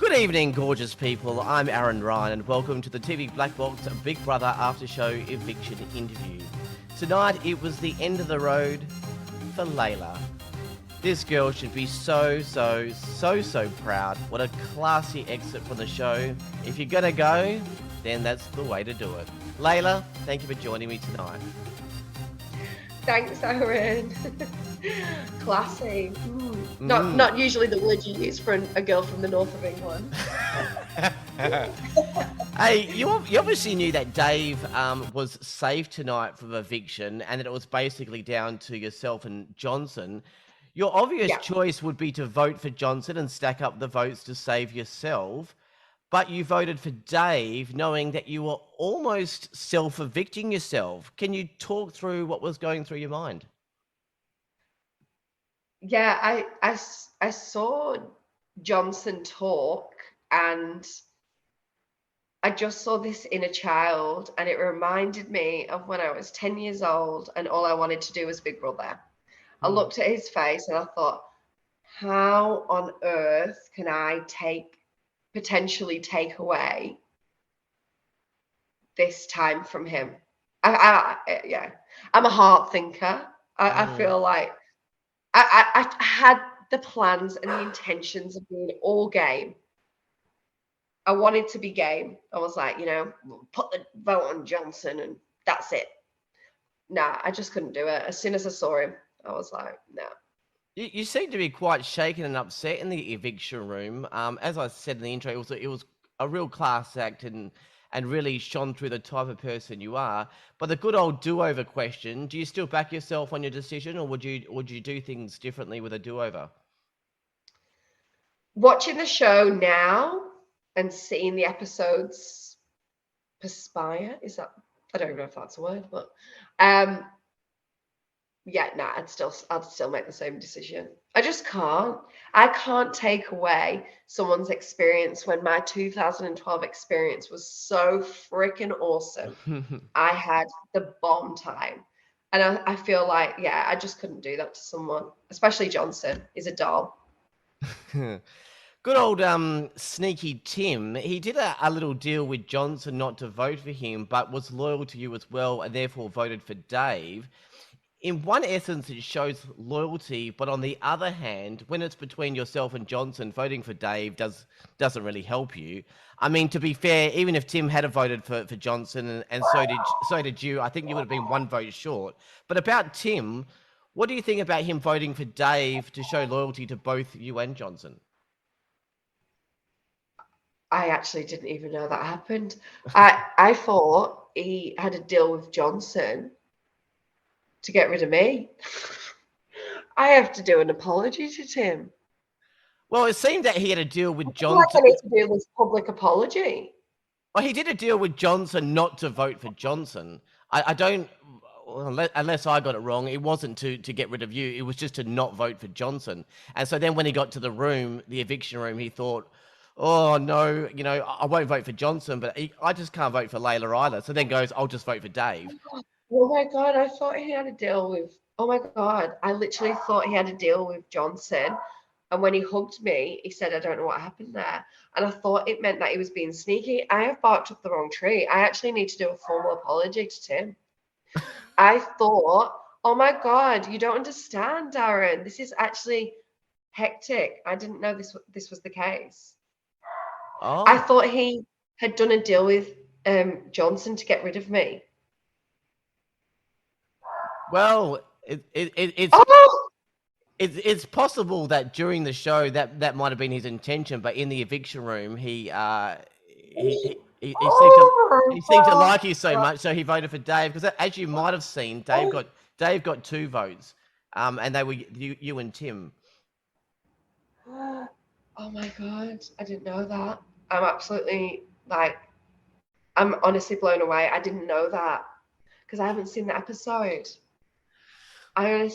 Good evening, gorgeous people. I'm Aaron Ryan, and welcome to the TV Black Box Big Brother After Show Eviction interview. Tonight, it was the end of the road for Layla. This girl should be so proud. What a classy exit from the show. If you're gonna go, then that's the way to do it. Layla, thank you for joining me tonight. Thanks, Aaron. Classy. Not usually the word you use for a girl from the north of England. Hey, you obviously knew that Dave was safe tonight from eviction, and that it was basically down to yourself and Johnson. Your obvious choice would be to vote for Johnson and stack up the votes to save yourself, but you voted for Dave knowing that you were almost self-evicting yourself. Can you talk through what was going through your mind? Yeah, I saw Johnson talk, and I just saw this inner child, and it reminded me of when I was 10 years old and all I wanted to do was Big Brother. I looked at his face and I thought, how on earth can I potentially take away this time from him? I'm a heart thinker. I feel like I had the plans and the intentions of being all game. I wanted to be game. I was like, put the vote on Johnson and that's it. Nah, I just couldn't do it. As soon as I saw him, I was like, no. You seem to be quite shaken and upset in the eviction room. As I said in the intro, it was a real class act and really shone through the type of person you are. But the good old do-over question, do you still back yourself on your decision, or would you do things differently with a do-over? Watching the show now and seeing the episodes perspire, I don't know if that's a word, but I'd still make the same decision. I just can't. I can't take away someone's experience when my 2012 experience was so freaking awesome. I had the bomb time. And I feel like, I just couldn't do that to someone, especially Johnson. He's a doll. Good old sneaky Tim. He did a little deal with Johnson not to vote for him, but was loyal to you as well, and therefore voted for Dave. In one essence, it shows loyalty, but on the other hand, when it's between yourself and Johnson, voting for Dave doesn't really help you. I mean, to be fair, even if Tim had voted for Johnson, and so did you, I think you would have been one vote short. But about Tim, what do you think about him voting for Dave to show loyalty to both you and Johnson? I actually didn't even know that happened. I thought he had a deal with Johnson to get rid of me. I have to do an apology to Tim. Well, it seemed that he had a deal with Johnson. What I need to do this public apology. Well, he did a deal with Johnson not to vote for Johnson. I don't, unless I got it wrong, it wasn't to get rid of you. It was just to not vote for Johnson. And so then when he got to the eviction room, he thought, oh, no, I won't vote for Johnson, but I just can't vote for Layla either. So then goes, I'll just vote for Dave. Oh my God, I thought he had a deal with, oh my God, I literally thought he had a deal with Johnson. And when he hugged me, he said, I don't know what happened there. And I thought it meant that he was being sneaky. I have barked up the wrong tree. I actually need to do a formal apology to Tim. I thought, oh my God, you don't understand, Darren. This is actually hectic. I didn't know this was the case. Oh. I thought he had done a deal with Johnson to get rid of me. Well, it's possible that during the show that might have been his intention, but in the eviction room, he seemed to like you so much, so he voted for Dave. Because as you might have seen, Dave got 2 votes, and they were you and Tim. Oh my God, I didn't know that. I'm absolutely I'm honestly blown away. I didn't know that because I haven't seen the episode. I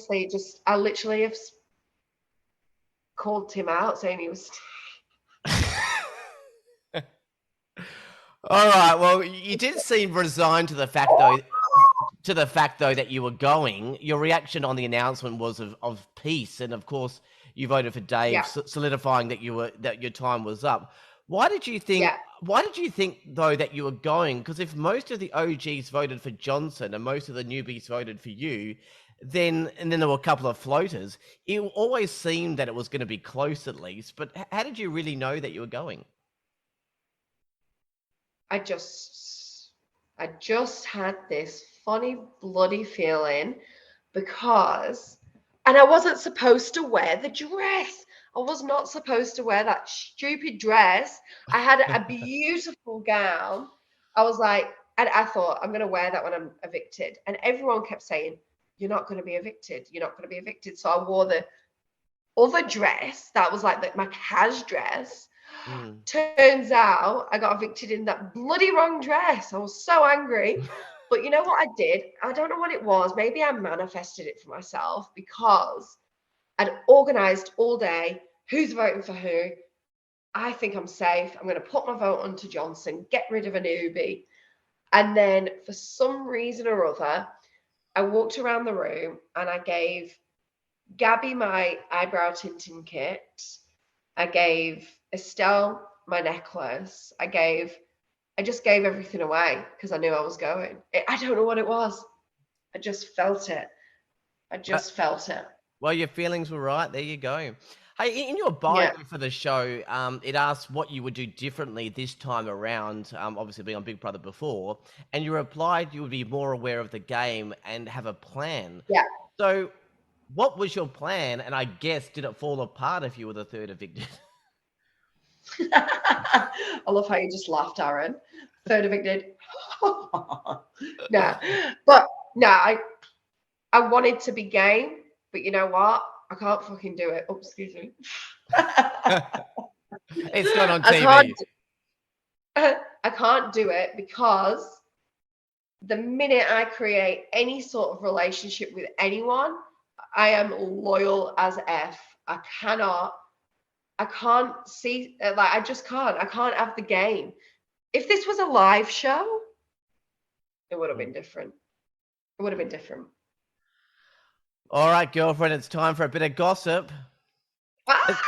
literally have called Tim out saying he was. All right. Well, you did seem resigned to the fact, though, that you were going. Your reaction on the announcement was of peace, and of course, you voted for Dave, solidifying that your time was up. Why did you think? Yeah, Why did you think though that you were going? Because if most of the OGs voted for Johnson and most of the newbies voted for you, then there were a couple of floaters. It always seemed that it was going to be close at least. But how did you really know that you were going? I just I just had this funny bloody feeling because and I wasn't supposed to wear the dress. I was not supposed to wear that stupid dress. I had a beautiful gown. I was like, and I thought I'm gonna wear that when I'm evicted. And everyone kept saying, you're not gonna be evicted. You're not gonna be evicted. So I wore the other dress that was like my cash dress. Mm. Turns out I got evicted in that bloody wrong dress. I was so angry. But you know what I did? I don't know what it was. Maybe I manifested it for myself because I'd organized all day who's voting for who. I think I'm safe. I'm going to put my vote onto Johnson, get rid of a newbie. And then for some reason or other, I walked around the room and I gave Gabby my eyebrow tinting kit. I gave Estelle my necklace. I just gave everything away because I knew I was going. I don't know what it was. I just felt it. I Uh, just felt it. well, your feelings were right. There you go. Hey, in your bio Yeah. for the show, it asks what you would do differently this time around. Obviously, being on Big Brother before, and you replied you would be more aware of the game and have a plan. Yeah. So, what was your plan? And I guess did it fall apart if you were the third evicted? I love how you just laughed, Aaron. Third evicted. No. But no, I wanted to be game, but you know what? I can't fucking do it. Oh, excuse me. It's not on I can't TV. I can't do it because the minute I create any sort of relationship with anyone, I am loyal as F. I can't see, like, I just can't. I can't have the game. If this was a live show, it would have been different. It would have been different. All right, girlfriend, it's time for a bit of gossip. Ah!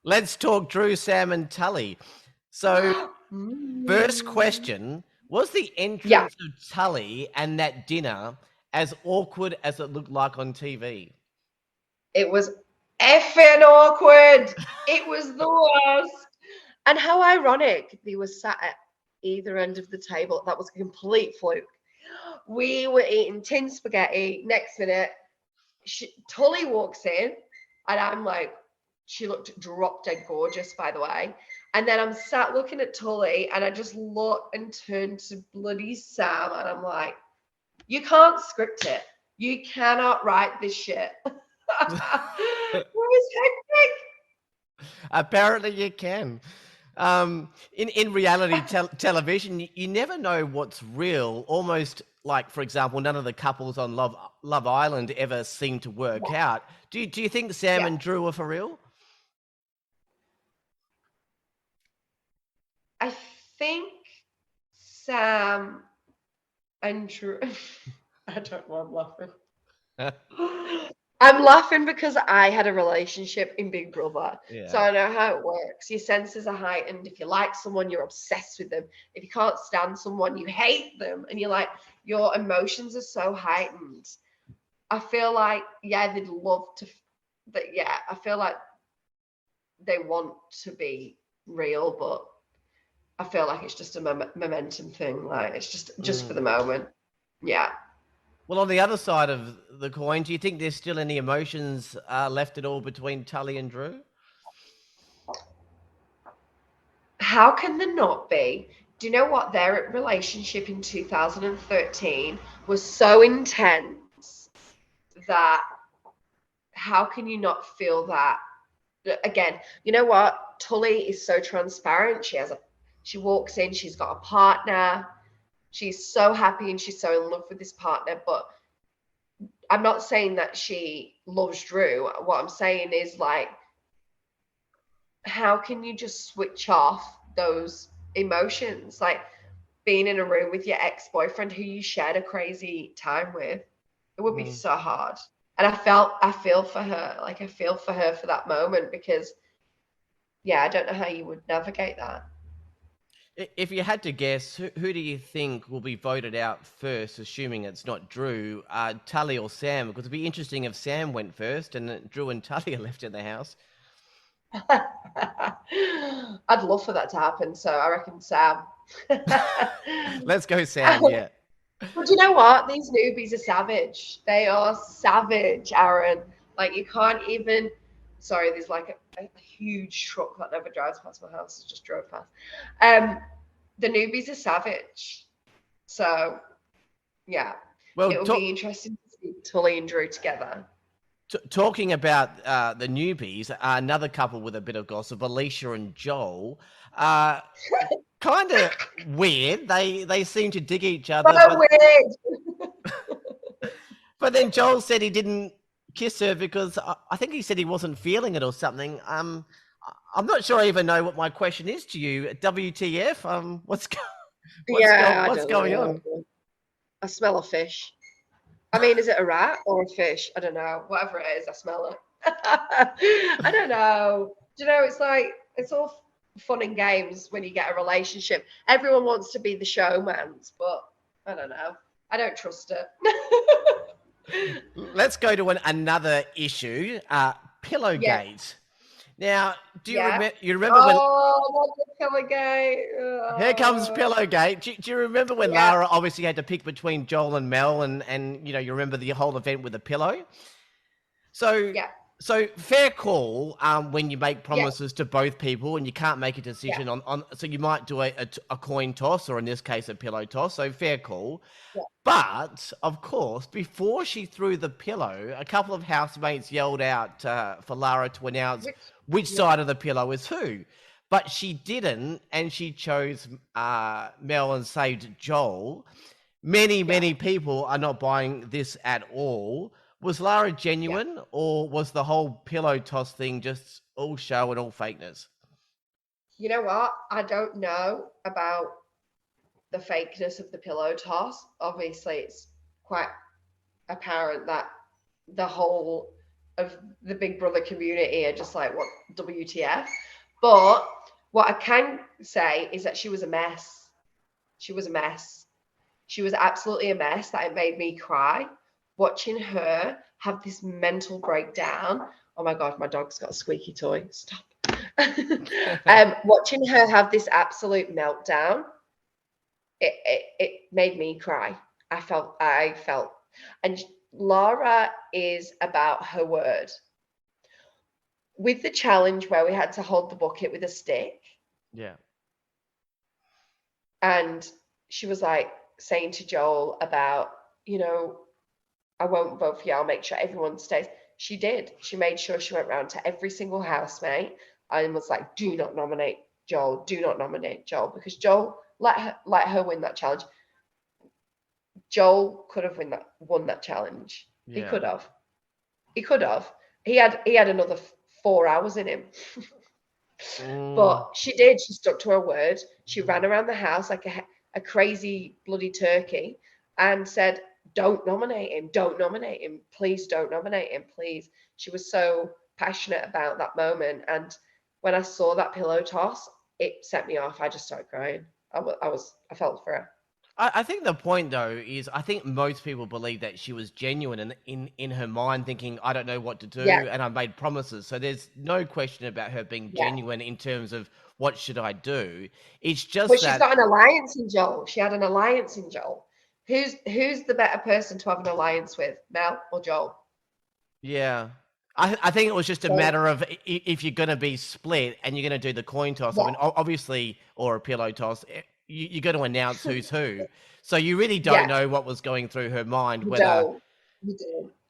Let's talk Drew, Sam, and Tully. So, first Mm. question, was the Yeah, entrance of Tully and that dinner as awkward as it looked like on TV? it was effing awkward. It was the worst. And how ironic they were sat at either end of the table. That was a complete fluke. We were eating tin spaghetti. Next minute, Tully walks in, and I'm like, she looked drop dead gorgeous, by the way. And then I'm sat looking at Tully, and I just look and turn to bloody Sam, and I'm like, you can't script it. You cannot write this shit. It was hectic. Apparently, you can. In reality television, you never know what's real. Almost like, for example, none of the couples on Love Island ever seem to work Yeah, out. Do you think Sam yeah. and Drew are for real? I think Sam and Drew. I don't know. I'm laughing. I'm laughing because I had a relationship in Big Brother. So Yeah. I know how it works. Your senses are heightened. If you like someone, you're obsessed with them. If you can't stand someone, you hate them. And you're like, your emotions are so heightened. I feel like, yeah, they'd love to, but yeah, I feel like they want to be real, but I feel like it's just a momentum thing. Like it's just for the Mm. moment. Yeah. Well, on the other side of the coin, do you think there's still any emotions left at all between Tully and Drew? How can there not be? Do you know what? Their relationship in 2013 was so intense that how can you not feel that? Again, you know what? Tully is so transparent. She walks in, she's got a partner. She's so happy and she's so in love with this partner. But I'm not saying that she loves Drew. What I'm saying is like, how can you just switch off those emotions? Like being in a room with your ex-boyfriend who you shared a crazy time with, it would be Mm. so hard. And I feel for her. Like I feel for her for that moment because yeah, I don't know how you would navigate that. If you had to guess, who do you think will be voted out first, assuming it's not Drew, Tully or Sam? Because it'd be interesting if Sam went first and Drew and Tully are left in the house. I'd love for that to happen. So I reckon Sam. Let's go, Sam. Yeah. But you know what? These newbies are savage. They are savage, Aaron. Like you can't even. Sorry, there's like a huge truck that never drives past my house. It just drove past. The newbies are savage. So yeah, Well, it'll be interesting to see Tully and Drew together. talking about the newbies, another couple with a bit of gossip, Alicia and Joel. Kind of weird. They seem to dig each other, So weird. but then Joel said he didn't kiss her because I think he said he wasn't feeling it or something. I'm not sure I even know what my question is to you. WTF? What's going on? I smell a fish. I mean, is it a rat or a fish? I don't know. Whatever it is, I smell it. I don't know. Do you know, it's like, it's all fun and games when you get a relationship. Everyone wants to be the showman, but I don't know. I don't trust it. Let's go to another issue, Pillowgate. Yeah. Now, do you, Yeah. you remember when... Oh, not the Pillowgate. Oh. Here comes Pillowgate. Do you remember when Lara obviously had to pick between Joel and Mel and you know, you remember the whole event with the pillow? So, so fair call when you make promises to both people and you can't make a decision on so you might do a coin toss, or in this case, a pillow toss. So fair call. Yeah. But, of course, before she threw the pillow, a couple of housemates yelled out for Lara to announce which side of the pillow is who. But she didn't, and she chose Mel and saved Joel. Many people are not buying this at all. Was Lara genuine, or was the whole pillow toss thing just all show and all fakeness? You know what? I don't know about the fakeness of the pillow toss. Obviously, it's quite apparent that the whole of the Big Brother community are just like, what, WTF? But what I can say is that she was a mess. She was a mess. She was absolutely a mess that it made me cry. Watching her have this mental breakdown. Oh my God, my dog's got a squeaky toy. Stop. Watching her have this absolute meltdown, it made me cry. I felt, and Lara is about her word. With the challenge where we had to hold the bucket with a stick. Yeah. And she was like saying to Joel about, you know, I won't vote for you. I'll make sure everyone stays. She did. She made sure she went round to every single housemate and was like, do not nominate Joel. Do not nominate Joel, because Joel let her win that challenge. Joel could have won that challenge. Yeah. He could have. He had another 4 hours in him. But she did. She stuck to her word. She ran around the house like a crazy bloody turkey and said, don't nominate him. Don't nominate him. Please don't nominate him. Please. She was so passionate about that moment. And when I saw that pillow toss, it set me off. I just started crying. I felt for her. I think the point, though, is I think most people believe that she was genuine in her mind, thinking, I don't know what to do, and I made promises. So there's no question about her being genuine in terms of what should I do. It's just but she's got an alliance in Joel. She had an alliance in Joel. Who's the better person to have an alliance with, Mel or Joel? Yeah. I think it was just a matter of if you're going to be split and you're going to do the coin toss, I mean, obviously, or a pillow toss, you got to announce who's who. So you really don't know what was going through her mind. You don't.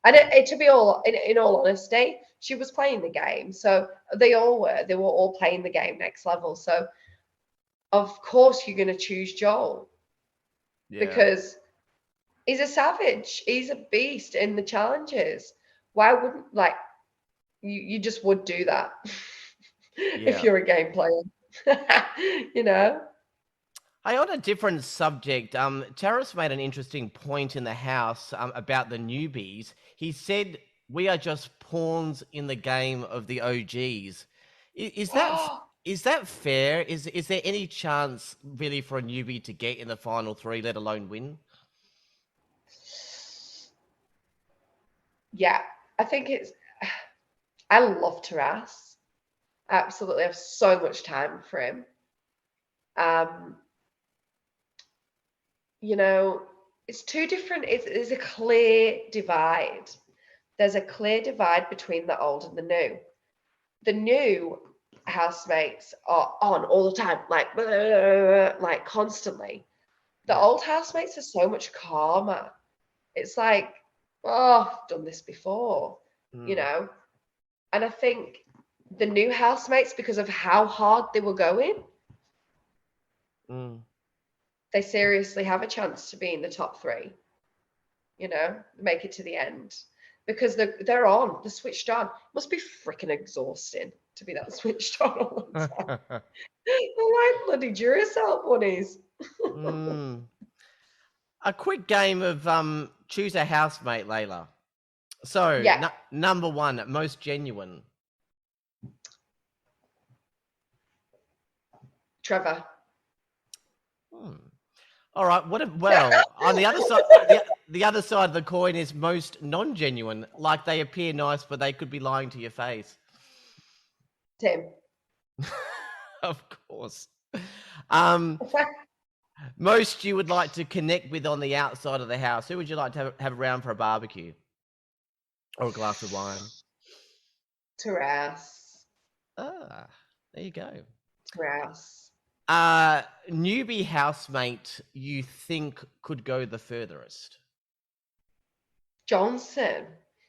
And to be in all honesty, she was playing the game. So they all were. They were all playing the game next level. So of course you're going to choose Joel. Yeah. Because he's a savage. He's a beast in the challenges. Why wouldn't, like, you just would do that if you're a game player, you know? Hey, on a different subject, Terrace made an interesting point in the house about the newbies. He said, we are just pawns in the game of the OGs. Is that Is that fair? Is there any chance really for a newbie to get in the final three, let alone win? Yeah, I think it's. I love Taras. Absolutely, I have so much time for him. Um, you know, it's two different. There's a clear divide. There's a clear divide between the old and the new. The new housemates are on all the time, like constantly. The Yeah. old housemates are so much calmer. It's like, oh, I've done this before, you Mm, know. And I think the new housemates, because of how hard they were going, mm, they seriously have a chance to be in the top three, make it to the end. Because they're on, they're switched on. Must be freaking exhausting to be that switched on all the time. They're like bloody Duracell bunnies. mm. A quick game of choose a housemate, Layla. So, Yeah, number one, most genuine. Trevor. Hmm. All right. Well, on the other side, the other side of the coin is most non-genuine. Like they appear nice, but they could be lying to your face. Tim. Of course. Um, most you would like to connect with on the outside of the house. Who would you like to have around for a barbecue or a glass of wine? Taras. Ah, there you go. Taras. Newbie housemate you think could go the furthest? Johnson.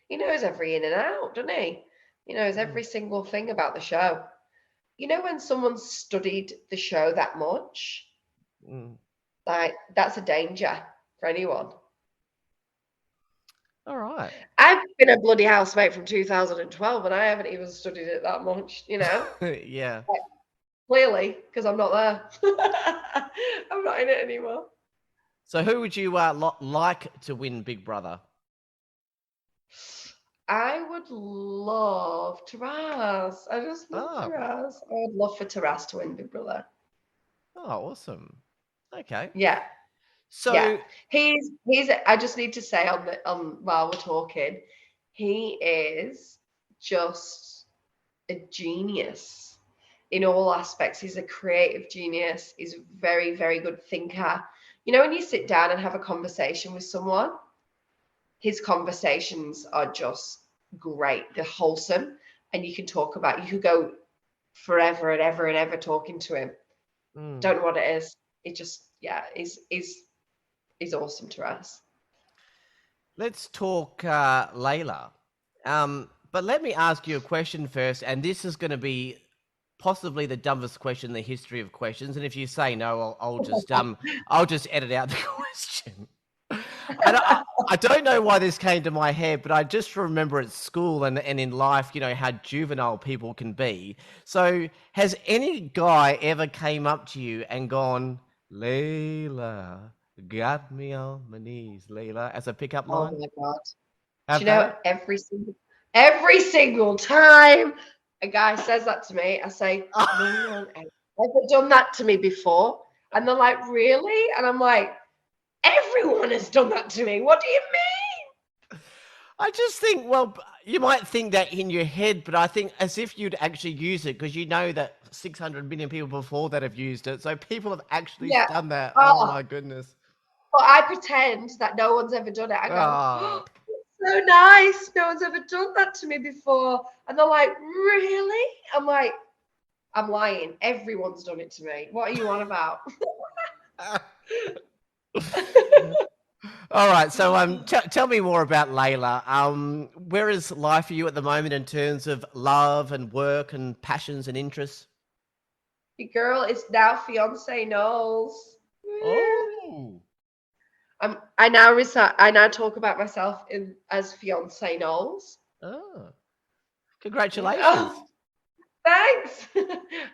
He knows every in and out, doesn't he? He knows Mm, every single thing about the show. You know, when someone's studied the show that much, mm. like that's a danger for anyone. All right. I've been a bloody housemate from 2012 and I haven't even studied it that much, Yeah. clearly, because I'm not there. I'm not in it anymore. So who would you like to win Big Brother? I would love Taras. I just love Oh, Taras. I would love for Taras to win Big Brother. oh, awesome. Okay. Yeah. Yeah, So, he's. I just need to say on while we're talking, he is just a genius in all aspects. He's a creative genius. He's a very very good thinker. You know, when you sit down and have a conversation with someone, his conversations are just great. They're wholesome, and you can talk about. You could go forever and ever talking to him. mm, Don't know what it is. It just yeah, is awesome to us. let's talk Layla. But let me ask you a question first, and this is going to be possibly the dumbest question in the history of questions. And if you say no, I'll just edit out the question. And I don't know why this came to my head, but I just remember at school and in life, how juvenile people can be. So, has any guy ever came up to you and gone, Layla, got me on my knees, Layla, as a pickup Oh line? my God. Do Have you know they? every single time a guy says that to me, I say, no one has ever done that to me before. And they're like, really? And I'm like, everyone has done that to me. What do you I just think, well, you might think that in your head, but I think as if you'd actually use it because you know that 600 million people before that have used it. So people have mean? actually Yeah. done that. Oh Oh, my goodness. but I pretend that no one's ever done it. I go, Oh. oh, so nice. No one's ever done that to me before. And they're like, really? I'm like, I'm lying. Everyone's done it to me. What are you on about? All right. So, tell me more about Layla. Where is life for you at the moment in terms of love and work and passions and interests? Your girl is now fiance Knowles. Oh, I now talk about myself in as fiance Knowles. oh, Yeah. congratulations. Oh, thanks.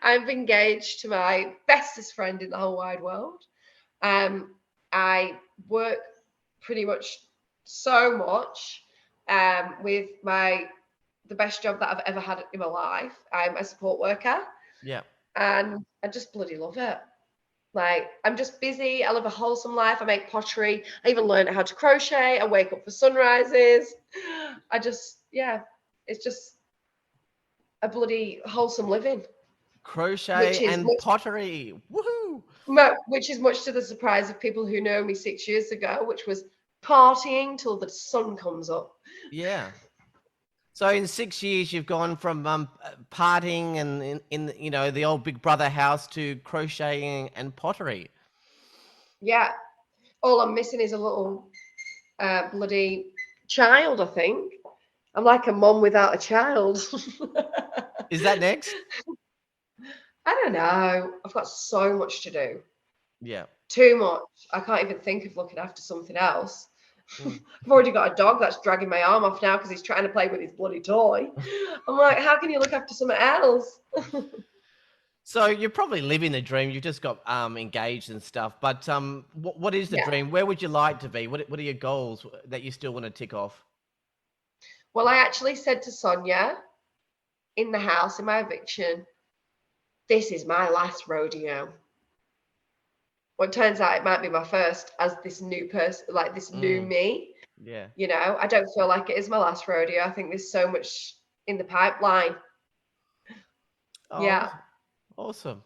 I'm engaged to my bestest friend in the whole wide world. Um, I work pretty much so much with the best job that I've ever had in my life. I'm a support worker. Yeah. and I just bloody love it. Like, I'm just busy. I live a wholesome life. I make pottery. I even learned how to crochet. I wake up for sunrises. Yeah, it's just a bloody wholesome living, which Crochet is and much, pottery. Woohoo! which is much to the surprise of people who know me 6 years ago, which was partying till the sun comes up. Yeah. So in 6 years, you've gone from partying and in you know the old Big Brother house to crocheting and pottery. Yeah, all I'm missing is a little bloody child, I think. I'm like a mom without a child. Is that next? I don't know. I've got so much to do. Yeah. Too much. I can't even think of looking after something else. Mm. I've already got a dog that's dragging my arm off now because he's trying to play with his bloody toy. I'm like, how can you look after something else? So you're probably living the dream. You just got engaged and stuff. But what is the Yeah. dream? Where would you like to be? What are your goals that you still want to tick off? Well, I actually said to Sonia in the house in my eviction, this is my last rodeo. Well, it turns out it might be my first as this new person, like this new Mm, me. yeah. You know, I don't feel like it is my last rodeo. I think there's so much in the pipeline. Oh, Yeah, awesome.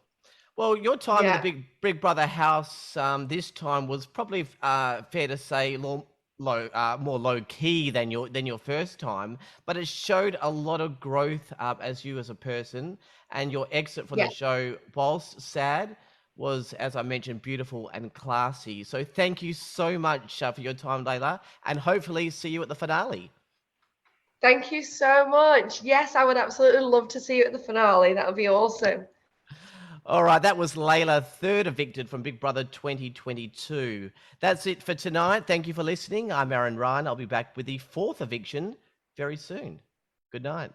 Well, your time in the yeah, Big Brother house this time was probably fair to say more low key than your first time, but it showed a lot of growth as you as a person, and your exit from yeah. the show, whilst sad, was, as I mentioned, beautiful and classy. So thank you so much for your time, Layla, and hopefully see you at the finale. Thank you so much. Yes, I would absolutely love to see you at the finale. That would be awesome. All right, that was Layla, third evicted from Big Brother 2022. That's it for tonight. Thank you for listening. I'm Aaron Ryan. I'll be back with the fourth eviction very soon. Good night.